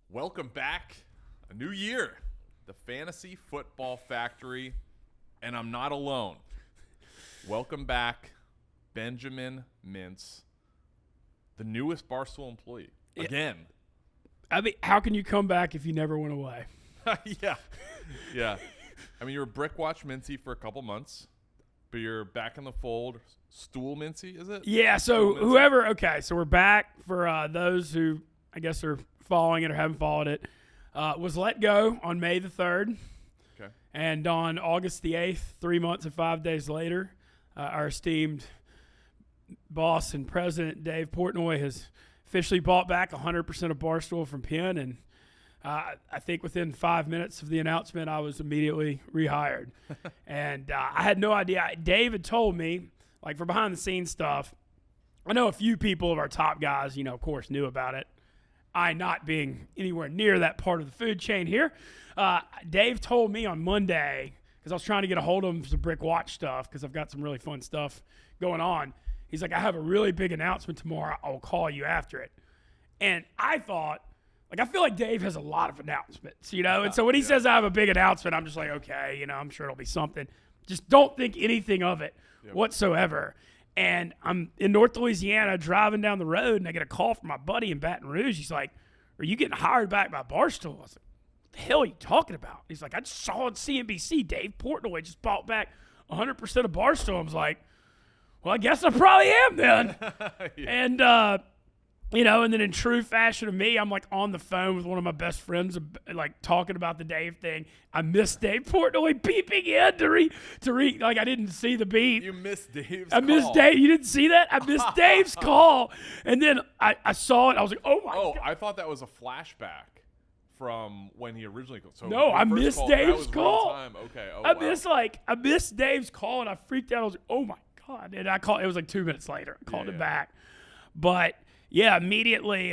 Welcome back. A new year. The Fantasy Football Factory. And I'm not alone. Welcome back, Benjamin Mintz, the newest Barstool employee. Again. I mean, how can you come back if you never went away? Yeah. I mean, you were Brick Watch Mintzy for a couple months, but you're back in the fold. Stool Mintzy, is it? Yeah, so whoever – okay, so we're back for those who I guess are following it or haven't followed it. Was let go on May the 3rd. Okay. And on August the 8th, 3 months and 5 days later, our esteemed boss and president, Dave Portnoy, has officially bought back 100% of Barstool from Penn. And I think within 5 minutes of the announcement, I was immediately rehired. And I had no idea. Dave had told me, like for behind-the-scenes stuff, I know a few people of our top guys, of course, knew about it. I not being anywhere near that part of the food chain here. Dave told me on Monday, because I was trying to get a hold of him for some Brick Watch stuff, because I've got some really fun stuff going on. He's like, I have a really big announcement tomorrow. I'll call you after it. And I thought, I feel like Dave has a lot of announcements, And so when he says I have a big announcement, I'm just like, okay, I'm sure it'll be something. Just don't think anything of it whatsoever. And I'm in North Louisiana driving down the road, and I get a call from my buddy in Baton Rouge. He's like, are you getting hired back by Barstool? I was like, what the hell are you talking about? He's like, I just saw on CNBC Dave Portnoy just bought back 100% of Barstool. I was like, well, I guess I probably am then. And, and then in true fashion of me, I'm on the phone with one of my best friends, talking about the Dave thing. I missed Dave Portnoy beeping in to read. I didn't see the beep. You missed Dave's call. I missed Dave. You didn't see that? I missed Dave's call. And then I saw it. I was like, oh, my God. I thought that was a flashback from when he originally called. So no, I missed Dave's call. Okay. I missed Dave's call, and I freaked out. I was like, oh, my God. And I called. It was 2 minutes later. I called him back. But – yeah, immediately,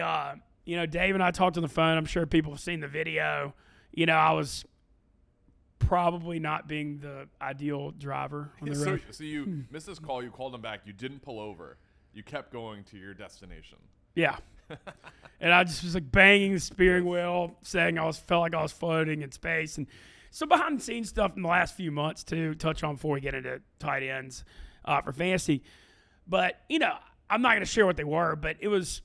Dave and I talked on the phone. I'm sure people have seen the video. I was probably not being the ideal driver on the road. So you missed this call. You called him back. You didn't pull over. You kept going to your destination. Yeah. And I just was banging the steering wheel, saying felt like I was floating in space. And so behind the scenes stuff in the last few months, too, touch on before we get into tight ends for fantasy. But, I'm not going to share what they were, but it was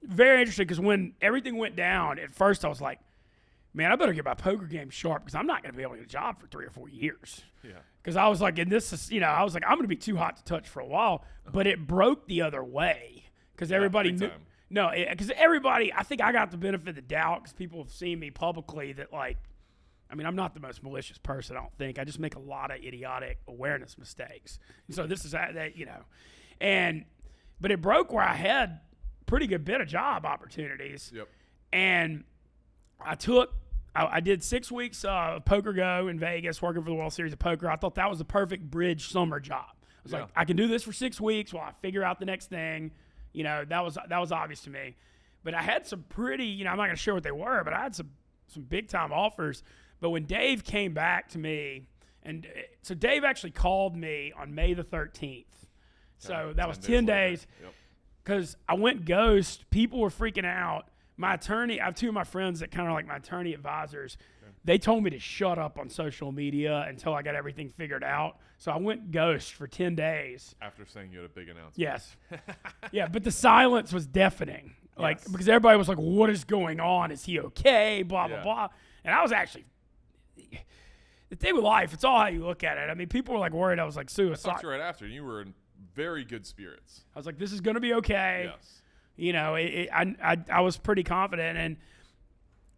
very interesting because when everything went down, at first I was like, man, I better get my poker game sharp because I'm not going to be able to get a job for 3 or 4 years. Yeah. Because I was like, and this is, I was like, I'm going to be too hot to touch for a while. But it broke the other way because everybody knew. No, because everybody, I think I got the benefit of the doubt because people have seen me publicly that I'm not the most malicious person, I don't think. I just make a lot of idiotic awareness mistakes. And so this is that, but it broke where I had pretty good bit of job opportunities. Yep. And I did 6 weeks of Poker Go in Vegas working for the World Series of Poker. I thought that was the perfect bridge summer job. I was like, I can do this for 6 weeks while I figure out the next thing. That was obvious to me. But I had some pretty, I'm not going to share what they were, but I had some big-time offers. But when Dave came back to me, so Dave actually called me on May the 13th. So that was 10 days because I went ghost. People were freaking out. My attorney, I have 2 of my friends that kind of like my attorney advisors. Okay. They told me to shut up on social media until I got everything figured out. So I went ghost for 10 days. After saying you had a big announcement. Yes. Yeah, but the silence was deafening. Because everybody was like, what is going on? Is he okay? Blah, blah, blah. And I was actually – the thing with life, it's all how you look at it. I mean, people were worried I was suicide. I talked to you right after, and you were in very good spirits. I was like, this is going to be okay. Yes. I was pretty confident. And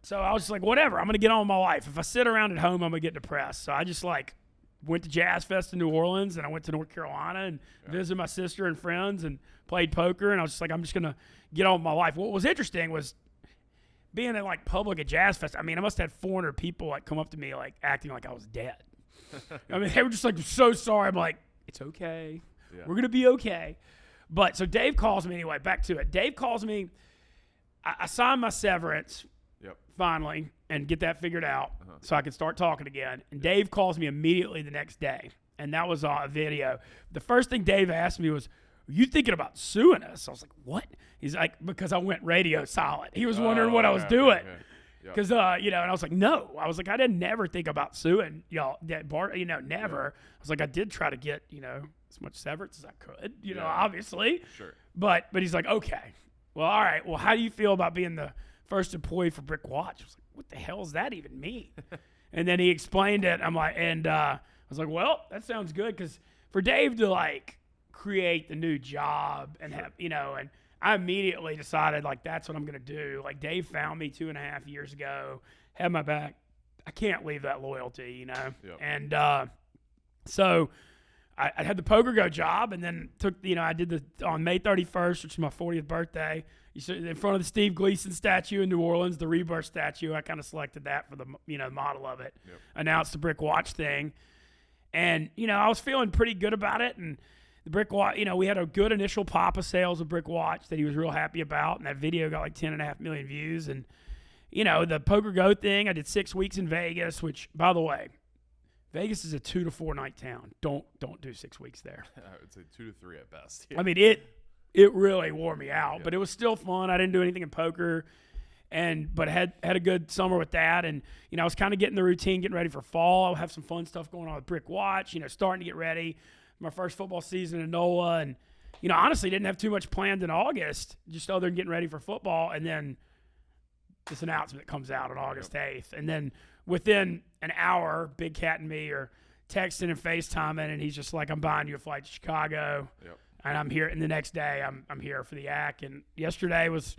so I was just like, whatever, I'm going to get on with my life. If I sit around at home, I'm going to get depressed. So I just went to Jazz Fest in New Orleans, and I went to North Carolina and visited my sister and friends and played poker. And I was just like, I'm just going to get on with my life. What was interesting was being in public at Jazz Fest. I mean, I must have had 400 people come up to me acting like I was dead. I mean, they were just so sorry. I'm like, it's okay. Yeah. We're going to be okay. But so Dave calls me anyway, back to it. Dave calls me. I signed my severance finally and get that figured out so I can start talking again. And Dave calls me immediately the next day. And that was a video. The first thing Dave asked me was, are you thinking about suing us? I was like, what? He's like, because I went radio silent. He was wondering what I was doing. Okay. Yep. Because, and I was like, no. I was like, I didn't never think about suing y'all. That bar, never. I was like, I did try to get, as much severance as I could, obviously. Sure. But he's like, okay. Well, all right. Well, how do you feel about being the first employee for Brick Watch? I was like, what the hell does that even mean? And then he explained it. I'm like, I was like, well, that sounds good. Because for Dave to, like, create the new job and have, and I immediately decided, like, that's what I'm going to do. Like, Dave found me 2.5 years ago, had my back. I can't leave that loyalty, Yep. And so I had the Poker Go job, and then took, I did on May 31st, which is my 40th birthday. You see, in front of the Steve Gleason statue in New Orleans, the Rebirth statue. I kind of selected that for the, model of it. Yep. Announced the Brick Watch thing. And, I was feeling pretty good about it, and the Brick Watch, we had a good initial pop of sales of Brick Watch that he was real happy about, and that video got like 10.5 million views. And, the Poker Go thing, I did 6 weeks in Vegas, which, by the way, Vegas is a 2 to 4 night town. Don't do 6 weeks there. I would say 2 to 3 at best. Yeah. I mean, it really wore me out, Yeah. but it was still fun. I didn't do anything in poker, but had a good summer with that. And, I was kind of getting the routine, getting ready for fall. I'll have some fun stuff going on with Brick Watch, starting to get ready. My first football season in NOLA, and honestly didn't have too much planned in August, just other than getting ready for football. And then this announcement comes out on August 8th, and then within an hour, Big Cat and me are texting and FaceTiming, and he's just like, "I'm buying you a flight to Chicago, and I'm here." And the next day, I'm here for the ACK. And yesterday was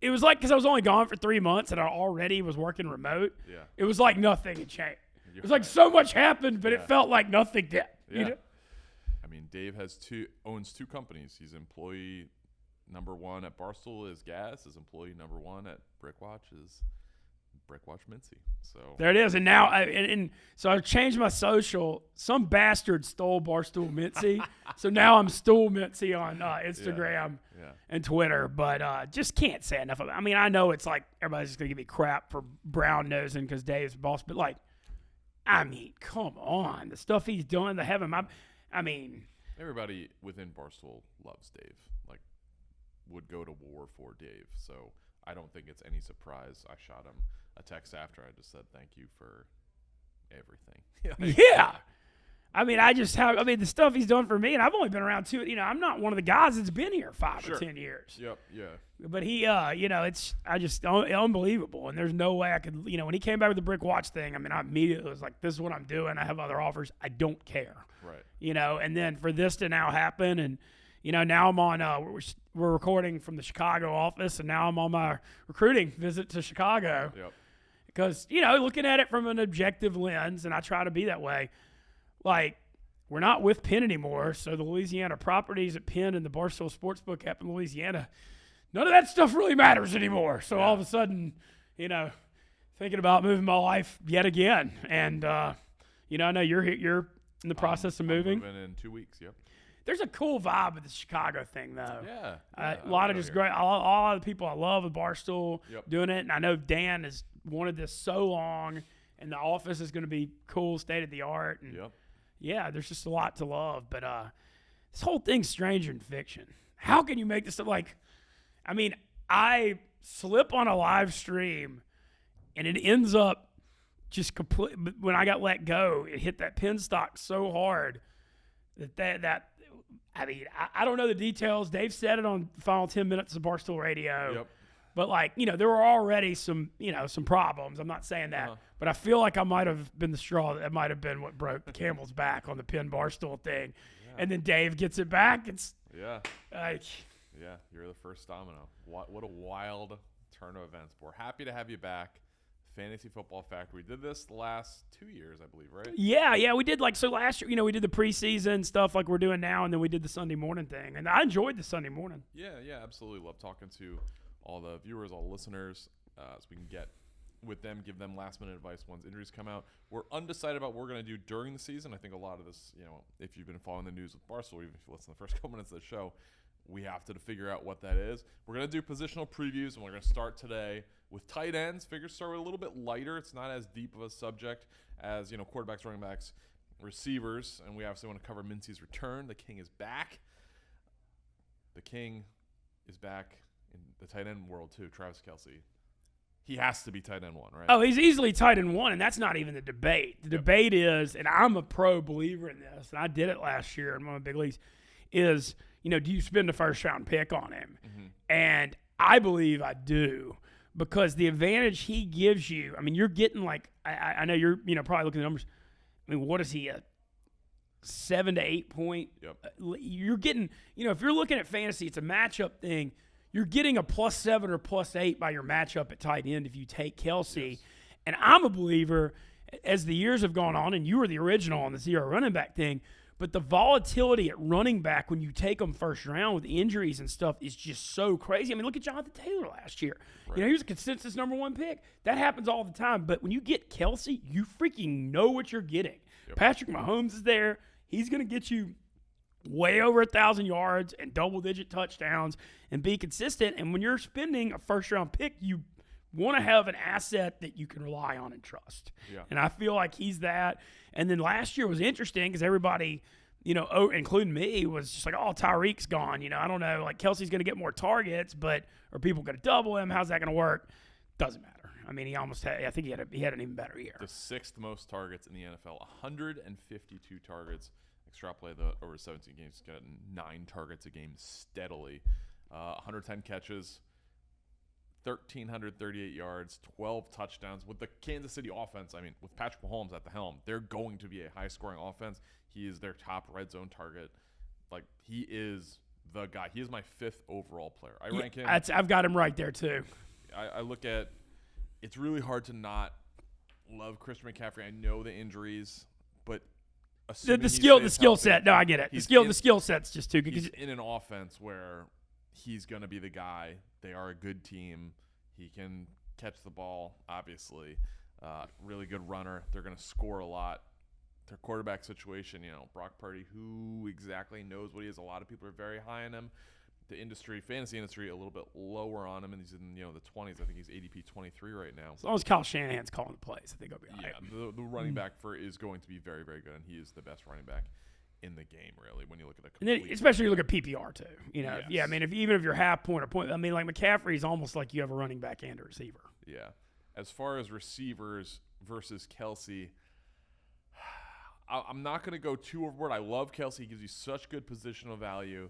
like, because I was only gone for 3 months and I already was working remote. Yeah. It was like nothing had changed. It was like so much happened, but it felt like nothing did. Yeah. I mean, Dave owns 2 companies. He's employee number 1 at Barstool is Gas. His employee number 1 at Brick Watch is Brick Watch Mintzy. So there it is. And now, so I changed my social. Some bastard stole Barstool Mintzy, so now I'm Stool Mintzy on Instagram and Twitter. But just can't say enough of it. I mean, I know it's like everybody's just gonna give me crap for brown nosing because Dave's boss, but like, I mean, come on, the stuff he's doing to have him. I mean, everybody within Barstool loves Dave. Like, would go to war for Dave. So I don't think it's any surprise. I shot him a text after. I just said thank you for everything. Yeah. I mean, the stuff he's done for me, and I've only been around 2. I'm not one of the guys that's been here 5 or 10 years. Yep. Yeah. But he, it's unbelievable, and there's no way I could, when he came back with the Brick Watch thing, I mean, I immediately was like, this is what I'm doing. I have other offers. I don't care. Right. And then for this to now happen, and now I'm on. We're recording from the Chicago office, and now I'm on my recruiting visit to Chicago. Yep. Because looking at it from an objective lens, and I try to be that way. Like, we're not with Penn anymore, so the Louisiana properties at Penn and the Barstool Sportsbook app in Louisiana, none of that stuff really matters anymore. So all of a sudden, thinking about moving my life yet again, and I know you're in the process of moving. I'm moving in 2 weeks. Yep. There's a cool vibe with the Chicago thing, though. Yeah. A lot of just great. All of the people I love at Barstool doing it, and I know Dan has wanted this so long, and the office is going to be cool, state of the art, and yeah, there's just a lot to love. But this whole thing's stranger than fiction. How can you make this stuff like? I mean, I slip on a live stream, and it ends up just complete. When I got let go, it hit that pin stock so hard that. I mean, I don't know the details. Dave said it on the final 10 minutes of Barstool Radio. Yep. But, like, there were already some problems. I'm not saying that. But I feel like I might have been the straw that might have been what broke the camel's back on the Penn Barstool thing. Yeah. And then Dave gets it back. It's like. Yeah, you're the first domino. What a wild turn of events. We're happy to have you back. Fantasy Football Factory. We did this the last 2 years, I believe, right? Yeah, we did so last year, we did the preseason stuff like we're doing now, and then we did the Sunday morning thing. And I enjoyed the Sunday morning. Yeah, absolutely. Love talking to all the viewers, all the listeners, so we can get with them, give them last-minute advice once injuries come out. We're undecided about what we're going to do during the season. I think a lot of this, if you've been following the news with Barstool, even if you listen to the first couple minutes of the show, we have to figure out what that is. We're going to do positional previews, and we're going to start today with tight ends. Figure start with a little bit lighter. It's not as deep of a subject as, quarterbacks, running backs, receivers. And we obviously want to cover Mintzy's return. The King is back. The King is back in the tight end world, too. Travis Kelce. He has to be tight end 1, right? Oh, he's easily tight end 1, and that's not even the debate. The debate is, and I'm a pro believer in this, and I did it last year in one of the big leagues, is, do you spend a first-round pick on him? Mm-hmm. And I believe I do, because the advantage he gives you, I mean, you're getting like, I know you're, probably looking at the numbers. I mean, what is he, a 7 to 8 point? Yep. You're getting, if you're looking at fantasy, it's a matchup thing. You're getting a +7 or +8 by your matchup at tight end if you take Kelce. Yes. And I'm a believer, as the years have gone on, and you were the original on the zero running back thing, but the volatility at running back when you take them first round with injuries and stuff is just so crazy. I mean, look at Jonathan Taylor last year. Right. He was a consensus number 1 pick. That happens all the time. But when you get Kelce, you freaking know what you're getting. Yep. Patrick Mahomes is there. He's going to get you way over 1,000 yards and double-digit touchdowns and be consistent. And when you're spending a first-round pick, you want to have an asset that you can rely on and trust. Yeah. And I feel like he's that. And then last year was interesting because everybody, including me, was just like, oh, Tyreek's gone. I don't know. Like, Kelce's going to get more targets, but are people going to double him? How's that going to work? Doesn't matter. I mean, he almost had – I think he had an even better year. The 6th most targets in the NFL, 152 targets. Extrapolate that over 17 games, getting 9 targets a game steadily, 110 catches, 1,338 yards, 12 touchdowns. With the Kansas City offense, I mean, with Patrick Mahomes at the helm, they're going to be a high-scoring offense. He is their top red zone target. Like, he is the guy. He is my 5th overall player. I rank him. I've got him right there, too. I look at – it's really hard to not love Christian McCaffrey. I know the injuries, but – the skill set. No, I get it. The skill set's just too good. He's in an offense where he's going to be the guy. They are a good team. He can catch the ball, obviously. Really good runner. They're going to score a lot. Their quarterback situation, Brock Purdy, who exactly knows what he is. A lot of people are very high on him. The fantasy industry, a little bit lower on him, and he's in the 20s. I think he's ADP 23 right now. As long as Kyle Shanahan's calling the plays, I think he'll be all right. Yeah, the running back is going to be very, very good, and he is the best running back in the game, really, when you look at and then, especially you look at PPR too. Yes. Yeah, I mean, even if you're half point or point, I mean, like McCaffrey's almost like you have a running back and a receiver. Yeah. As far as receivers versus Kelce, I'm not going to go too overboard. I love Kelce. He gives you such good positional value.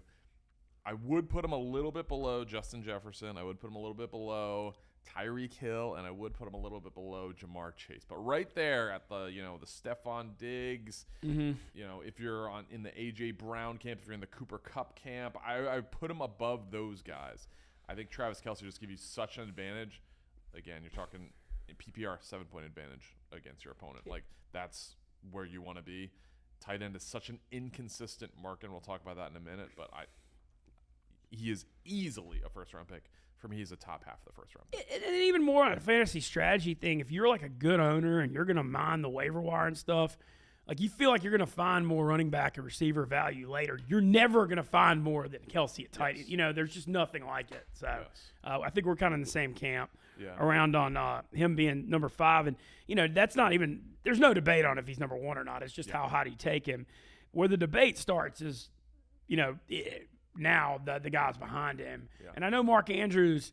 I would put him a little bit below Justin Jefferson. I would put him a little bit below Tyreek Hill, and I would put him a little bit below Jamar Chase. But right there at the the Stephon Diggs, if you're in the AJ Brown camp, if you're in the Cooper Kupp camp, I put him above those guys. I think Travis Kelce just gives you such an advantage. Again, you're talking PPR 7-point advantage against your opponent. Like, that's where you want to be. Tight end is such an inconsistent market, and we'll talk about that in a minute, but he is easily a first-round pick. For me, he's a top half of the first-round pick. And even more on a fantasy strategy thing, if you're like a good owner and you're going to mine the waiver wire and stuff, like you feel like you're going to find more running back and receiver value later, you're never going to find more than Kelce at tight end. There's just nothing like it. So I think we're kind of in the same camp around on him being number 5. And, that's not even – there's no debate on if he's number 1 or not. It's just how high do you take him. Where the debate starts is, now the guys behind him. Yeah. And I know Mark Andrews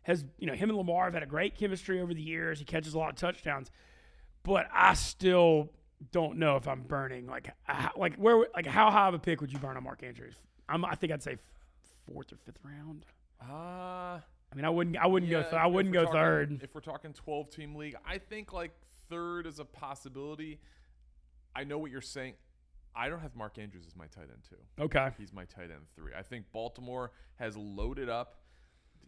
has, him and Lamar have had a great chemistry over the years. He catches a lot of touchdowns. But I still don't know if I'm burning. How high of a pick would you burn on Mark Andrews? I think I'd say 4th or 5th round. I mean, I wouldn't go third. If we're talking 12-team league, I think 3rd is a possibility. I know what you're saying. I don't have Mark Andrews as my tight end 2. Okay. He's my tight end 3. I think Baltimore has loaded up.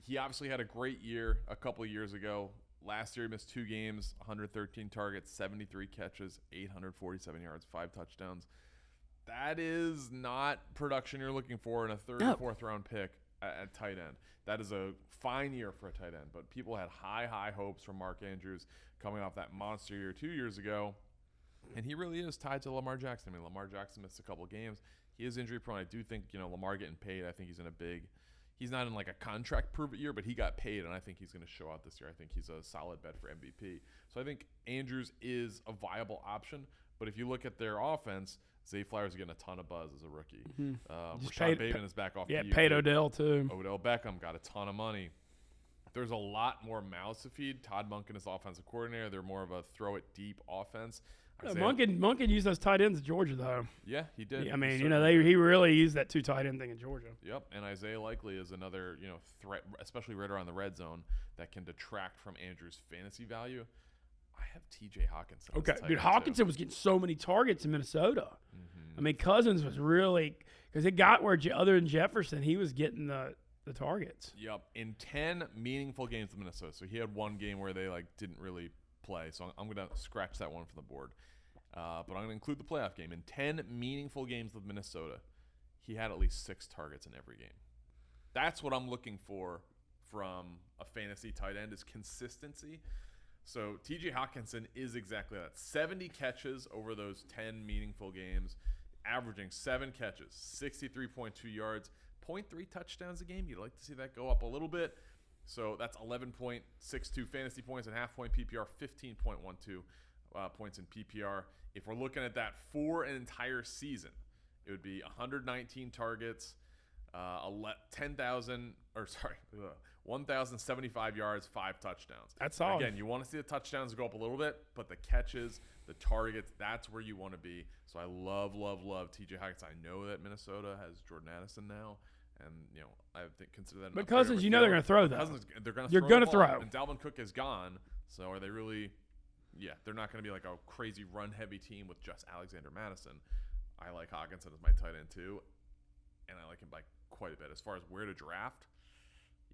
He obviously had a great year a couple of years ago. Last year he missed 2 games, 113 targets, 73 catches, 847 yards, 5 touchdowns. That is not production you're looking for in a 3rd or 4th round pick at tight end. That is a fine year for a tight end, but people had high hopes from Mark Andrews coming off that monster year 2 years ago. And he really is tied to Lamar Jackson. I mean, Lamar Jackson missed a couple games. He is injury prone. I do think, Lamar getting paid, I think he's in he's not in a contract prove it year, but he got paid, and I think he's going to show out this year. I think he's a solid bet for MVP. So I think Andrews is a viable option. But if you look at their offense, Zay Flowers is getting a ton of buzz as a rookie. Mm-hmm. Rashad Bateman is back off the year. Paid Odell too. Odell Beckham got a ton of money. there's a lot more mouths to feed. Todd Monken is offensive coordinator. They're more of a throw it deep offense. Monken used those tight ends in Georgia, though. Yeah, he did. I mean, he really used that 2 tight end thing in Georgia. Yep, and Isaiah Likely is another, threat, especially right around the red zone, that can detract from Andrews' fantasy value. I have T.J. Hawkinson. Okay, dude, Hawkinson was getting so many targets in Minnesota. Mm-hmm. I mean, Cousins was really – because it got where other than Jefferson, he was getting the targets. Yep, in 10 meaningful games with Minnesota. So he had one game where they didn't really play. So I'm going to scratch that one from the board. But I'm going to include the playoff game. In 10 meaningful games with Minnesota, he had at least 6 targets in every game. That's what I'm looking for from a fantasy tight end is consistency. So T.J. Hawkinson is exactly that. 70 catches over those 10 meaningful games, averaging 7 catches, 63.2 yards, 0.3 touchdowns a game. You'd like to see that go up a little bit. So that's 11.62 fantasy points and half-point PPR, 15.12 points in PPR. If we're looking at that for an entire season, it would be 119 targets, 1,075 yards, 5 touchdowns. That's all. Again, you want to see the touchdowns go up a little bit, but the catches, the targets, that's where you want to be. So I love T.J. Hawkinson. I know that Minnesota has Jordan Addison now, and I consider that. But Cousins, they're going to throw though. They're going to throw. And Dalvin Cook is gone, so are they really? Yeah, they're not going to be like a crazy run-heavy team with just Alexander Madison. I like Hawkinson as my tight end too, and I like him by quite a bit. As far as where to draft,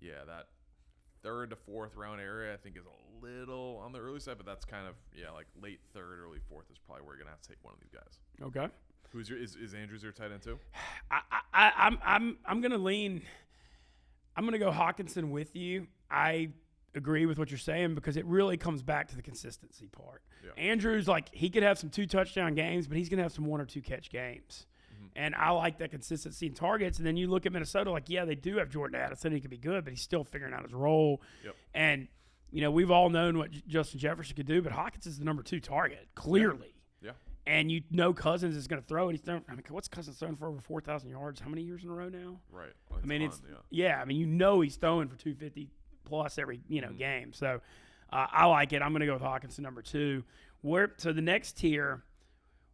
yeah, that 3rd to 4th round area I think is a little on the early side, but that's kind of like late 3rd, early 4th is probably where you're gonna have to take one of these guys. Okay. Who's is Andrews your tight end too? I'm gonna lean. I'm gonna go Hawkinson with you. I agree with what you're saying because it really comes back to the consistency part. Yeah. Andrews, he could have some 2 touchdown games, but he's gonna have some 1 or 2 catch games. And I like that consistency in targets. And then you look at Minnesota, they do have Jordan Addison. He could be good, but he's still figuring out his role. Yep. And, we've all known what Justin Jefferson could do, but Hawkins is the number 2 target, clearly. Yeah. And Cousins is going to throw it. He's throwing, what's Cousins throwing for over 4,000 yards? How many years in a row now? Right. He's throwing for 250 plus every, game. So I like it. I'm going to go with Hawkinson number 2. So the next tier,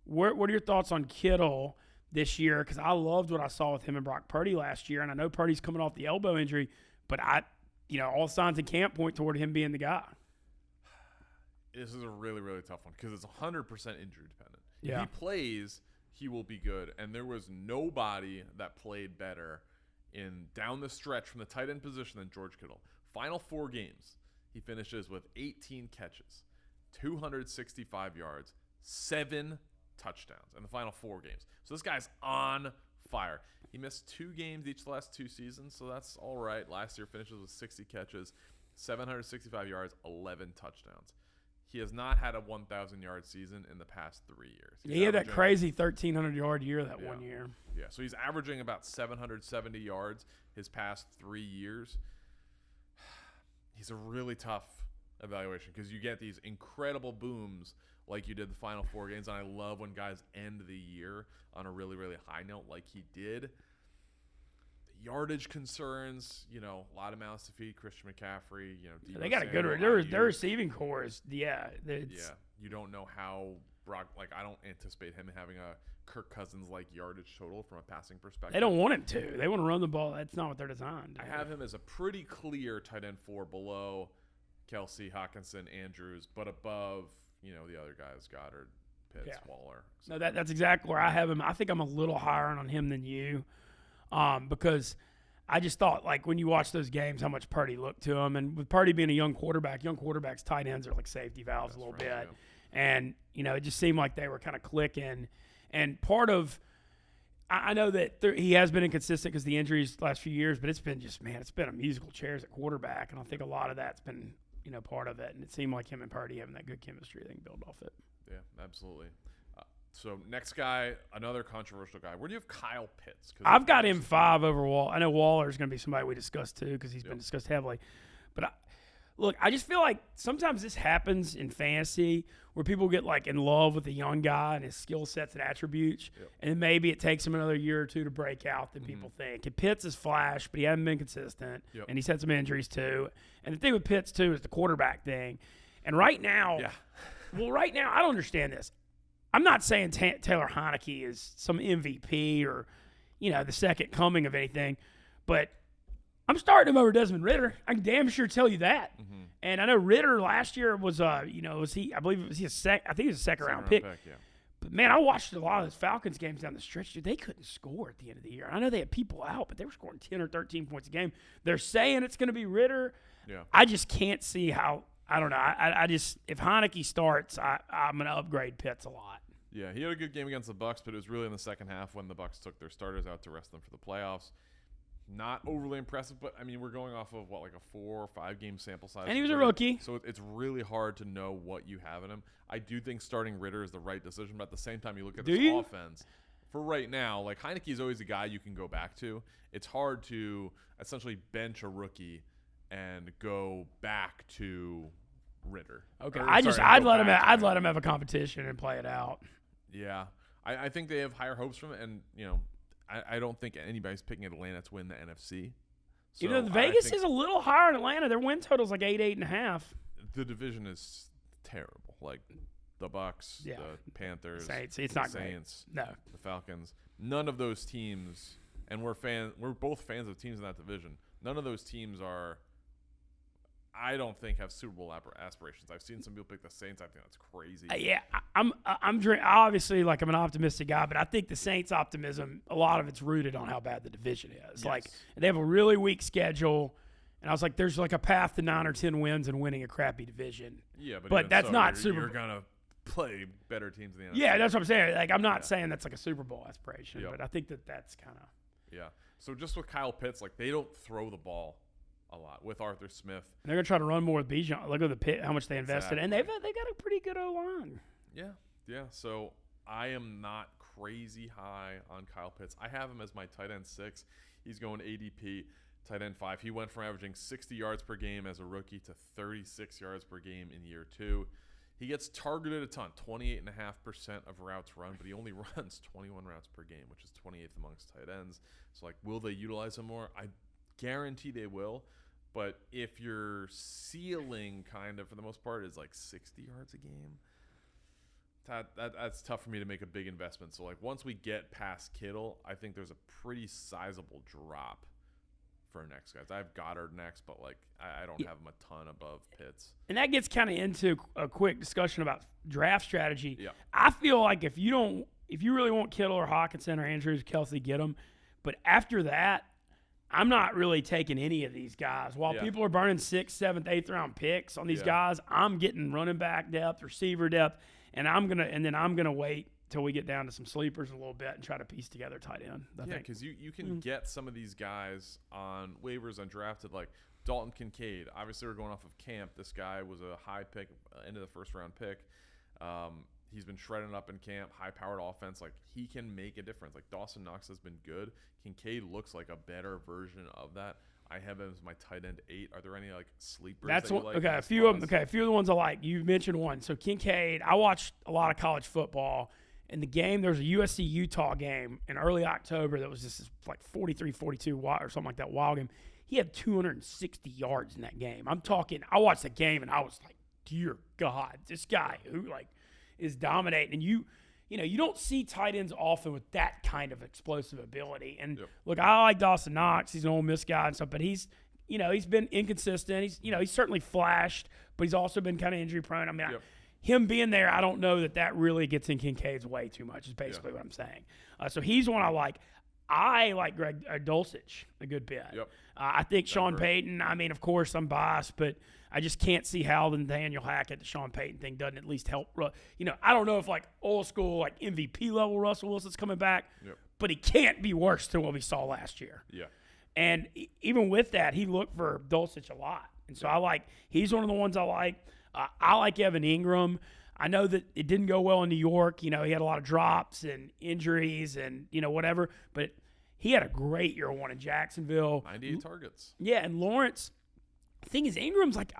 what are your thoughts on Kittle this year? Because I loved what I saw with him and Brock Purdy last year, and I know Purdy's coming off the elbow injury, but all signs in camp point toward him being the guy. This is a really, really tough one because it's 100% injury dependent. Yeah. If he plays, he will be good, and there was nobody that played better in down the stretch from the tight end position than George Kittle. Final 4 games, he finishes with 18 catches, 265 yards, 7 touchdowns in the final 4 games. So this guy's on fire. He missed 2 games each the last 2 seasons, so that's all right. Last year finishes with 60 catches, 765 yards, 11 touchdowns. He has not had a 1,000-yard season in the past 3 years. He had that crazy 1,300-yard year that 1 year. Yeah, so he's averaging about 770 yards his past 3 years. He's a really tough evaluation because you get these incredible booms like you did the final 4 games, and I love when guys end the year on a really, really high note like he did. The yardage concerns, a lot of mouths to feed. Christian McCaffrey, they got a good their receiving core is you don't know how Brock. I don't anticipate him having a Kirk Cousins like yardage total from a passing perspective. They don't want him to. They want to run the ball. That's not what they're designed. I have him as a pretty clear tight end 4 below Kelce, Hawkinson, Andrews, but above. The other guys, Goddard, Pitts, Waller. So. No, that's exactly where I have him. I think I'm a little higher on him than you because I just thought, when you watch those games, how much Purdy looked to him. And with Purdy being a young quarterbacks, tight ends are like safety valves a little bit. Yeah. And, it just seemed like they were kind of clicking. And part of – I know that he has been inconsistent because the injuries the last few years, but it's been it's been a musical chairs at quarterback. And I think a lot of that's been – part of it, and it seemed like him and Purdy having that good chemistry, they can build off it. Yeah, absolutely. So next guy, another controversial guy. Where do you have Kyle Pitts? I've got him 5 over Waller. I know Waller's going to be somebody we discuss too because he's been discussed heavily. But Look, I just feel like sometimes this happens in fantasy where people get like in love with a young guy and his skill sets and attributes, and then maybe it takes him another year or two to break out than people think. And Pitts is flash, but he hasn't been consistent, and he's had some injuries too. And the thing with Pitts too is the quarterback thing. And right now, I don't understand this. I'm not saying Taylor Heineke is some MVP or, the second coming of anything, but I'm starting him over Desmond Ridder. I can damn sure tell you that. And I know Ridder last year was, I think he was a second round pick. But man, I watched a lot of those Falcons games down the stretch. Dude, they couldn't score at the end of the year. I know they had people out, but they were scoring 10 or 13 points a game. They're saying it's going to be Ridder. Yeah. I just can't see how. I don't know. I just, if Heineke starts, I'm going to upgrade Pitts a lot. Yeah, he had a good game against the Bucs, but it was really in the second half when the Bucs took their starters out to rest them for the playoffs. Not overly impressive, but I mean, we're going off of a 4 or 5 game sample size. And he was a rookie. So it's really hard to know what you have in him. I do think starting Ridder is the right decision, but at the same time, you look at this offense. For right now, like Heineke is always a guy you can go back to. It's hard to essentially bench a rookie and go back to Ridder. Okay, I'd let him have a competition and play it out. Yeah, I think they have higher hopes from it, and I don't think anybody's picking Atlanta to win the NFC. So Vegas is a little higher in Atlanta. Their win total's like 8.5. The division is terrible. Like the Bucs, the Panthers, Saints. It's not Saints, great. No, the Falcons. None of those teams, and we're both fans of teams in that division. None of those teams are. I don't think have Super Bowl aspirations. I've seen some people pick the Saints. I think that's crazy. I'm obviously I'm an optimistic guy, but I think the Saints' optimism, a lot of it's rooted on how bad the division is. Yes. Like they have a really weak schedule, and I was like, there's like a path to 9 or 10 wins and winning a crappy division. Yeah, but that's not Super. You're gonna play better teams in the NFC. Yeah, that's what I'm saying. Like I'm not saying that's like a Super Bowl aspiration, but I think that's kind of. Yeah. So just with Kyle Pitts, like they don't throw the ball a lot with Arthur Smith. And they're gonna try to run more with Bijan. Look at the pit, how much they invested, and they got a pretty good O-line. Yeah. So I am not crazy high on Kyle Pitts. I have him as my tight end 6. He's going ADP tight end 5. He went from averaging 60 yards per game as a rookie to 36 yards per game in year 2. He gets targeted a ton, 28.5% of routes run, but he only runs 21 routes per game, which is 28th amongst tight ends. So will they utilize him more? I guarantee they will. But if your ceiling kind of, for the most part, is 60 yards a game, that's tough for me to make a big investment. So, once we get past Kittle, I think there's a pretty sizable drop for next guys. I have Goddard next, but, I don't have him a ton above Pitts. And that gets kind of into a quick discussion about draft strategy. Yeah. I feel like if you really want Kittle or Hawkinson or Andrews, Kelce, get them. But after that, I'm not really taking any of these guys. While people are burning 6th, 7th, 8th round picks on these guys, I'm getting running back depth, receiver depth, and I'm gonna wait till we get down to some sleepers a little bit and try to piece together tight end. Yeah, because you can get some of these guys on waivers undrafted, like Dalton Kincaid. Obviously, we're going off of camp. This guy was a high pick, end of the first round pick. He's been shredding up in camp, high-powered offense. He can make a difference. Dawson Knox has been good. Kincaid looks like a better version of that. I have him as my tight end 8. Are there any sleepers? That you like? Okay, a few of them. Okay, a few of the ones I like. You mentioned one. So Kincaid. I watched a lot of college football. In the game, there was a USC-Utah game in early October that was just 43-42 or something like that, wild game. He had 260 yards in that game. I'm talking. I watched the game and I was like, dear God, this guy who is dominating. And you don't see tight ends often with that kind of explosive ability. And look, I like Dawson Knox. He's an Ole Miss guy and stuff, but he's been inconsistent. He's certainly flashed, but he's also been kind of injury prone. I mean, him being there, I don't know that really gets in Kincaid's way too much. Is basically what I'm saying. So he's one I like. I like Greg Dulcich a good bit. Yep. I think Sean Payton. I mean, of course, I'm biased, but I just can't see how the Nathaniel Hackett, the Sean Payton thing doesn't at least help. I don't know if old school MVP level Russell Wilson's coming back, but he can't be worse than what we saw last year. Yeah. And even with that, he looked for Dulcich a lot, and so he's one of the ones I like. I like Evan Ingram. I know that it didn't go well in New York. He had a lot of drops and injuries and, whatever. But he had a great year 1 in Jacksonville. 98 targets. Yeah, and Lawrence, The thing is, Ingram's like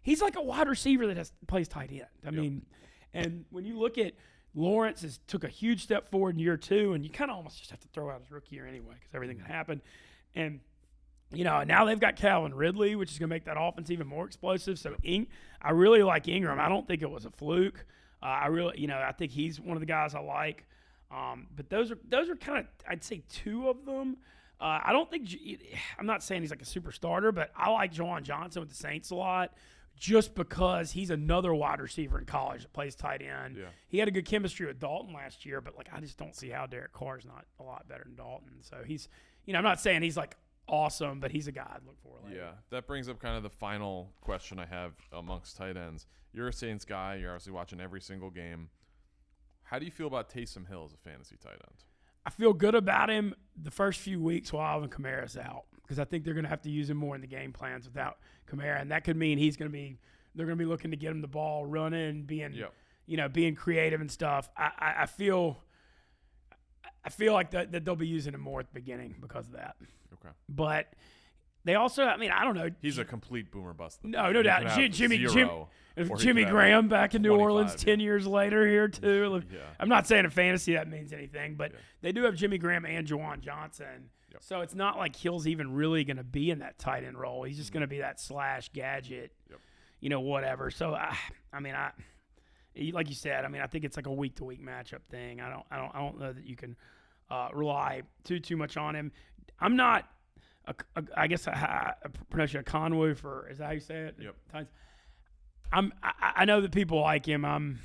he's like a wide receiver that plays tight end. I mean, and when you look at Lawrence took a huge step forward in year 2, and you kind of almost just have to throw out his rookie year anyway because everything can happen. And now they've got Calvin Ridley, which is going to make that offense even more explosive. So I really like Ingram. I don't think it was a fluke. I think he's one of the guys I like. But those are kind of, I'd say 2 of them. I don't think I'm not saying he's like a super starter, but I like Juwan Johnson with the Saints a lot, just because he's another wide receiver in college that plays tight end. Yeah. He had a good chemistry with Dalton last year, but I just don't see how Derek Carr's not a lot better than Dalton. So he's, I'm not saying he's like awesome, but he's a guy I'd look for later. Yeah, that brings up kind of the final question I have amongst tight ends. You're a Saints guy. You're obviously watching every single game. How do you feel about Taysom Hill as a fantasy tight end? I feel good about him the first few weeks while Alvin Kamara's out, because I think they're going to have to use him more in the game plans without Kamara, and that could mean they're going to be looking to get him the ball running, being creative and stuff. I feel like that they'll be using him more at the beginning because of that. Okay. But they also, I don't know. He's a complete boomer bust. No doubt. Jimmy Graham back in New Orleans 10 years later here too. Yeah. I'm not saying in fantasy that means anything, but they do have Jimmy Graham and Juwan Johnson. Yep. So it's not like Hill's even really going to be in that tight end role. He's just going to be that slash gadget, whatever. So like you said, I think it's like a week to week matchup thing. I don't know that you can rely too much on him. I'm not. I guess I pronounce it a Conway for, is that how you say it? Yep. I know that people like him. I'm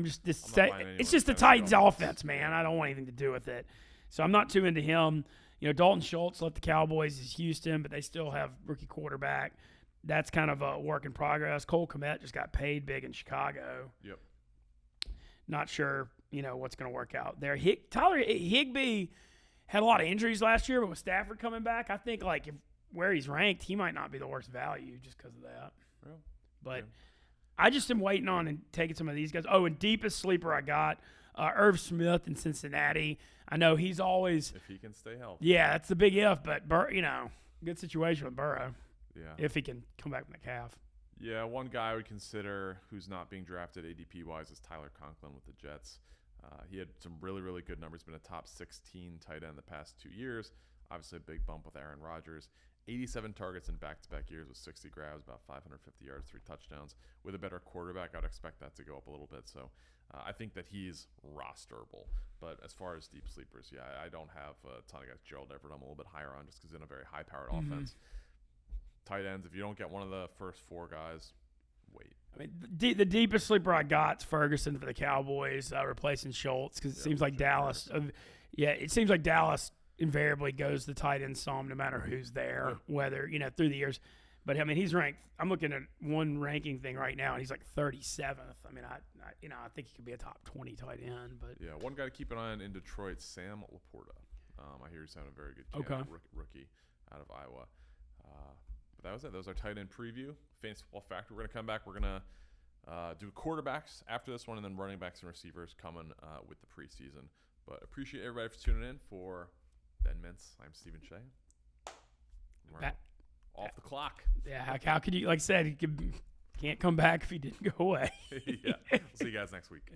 just this. It's just the Titans offense, man. I don't want anything to do with it, so I'm not too into him. Dalton Schultz left the Cowboys is Houston, but they still have rookie quarterback. That's kind of a work in progress. Cole Kmet just got paid big in Chicago. Yep. Not sure, what's going to work out there. Tyler Higbee had a lot of injuries last year, but with Stafford coming back, I think where he's ranked, he might not be the worst value just because of that. Real. But I just am waiting on and taking some of these guys. Oh, and deepest sleeper I got, Irv Smith in Cincinnati. I know he's always – if he can stay healthy. Yeah, that's the big if, but, good situation with Burrow. Yeah. If he can come back from the calf. Yeah, one guy I would consider who's not being drafted ADP-wise is Tyler Conklin with the Jets. He had some really, really good numbers. Been a top 16 tight end the past 2 years. Obviously, a big bump with Aaron Rodgers. 87 targets in back-to-back years with 60 grabs, about 550 yards, 3 touchdowns. With a better quarterback, I'd expect that to go up a little bit. So I think that he's rosterable. But as far as deep sleepers, I don't have a ton of guys. Gerald Everett, I'm a little bit higher on just because in a very high-powered offense. Tight ends, if you don't get one of the first 4 guys, wait. The deepest sleeper I got is Ferguson for the Cowboys, replacing Schultz, because it seems like Dallas. It seems like Dallas invariably goes the tight end some, no matter who's there, whether through the years. But he's ranked. I'm looking at one ranking thing right now, and he's like 37th. I think he could be a top 20 tight end. But one guy to keep an eye on in Detroit, Sam Laporta. I hear he's having a very good rookie out of Iowa. But that was it. That was our tight end preview. Fantasy Football Factor. We're going to come back. We're going to do quarterbacks after this one, and then running backs and receivers coming with the preseason. But appreciate everybody for tuning in. For Ben Mintz, I'm Stephen Shea. Off the clock. Yeah, how could you, like I said, he can't come back if he didn't go away. Yeah. We'll see you guys next week.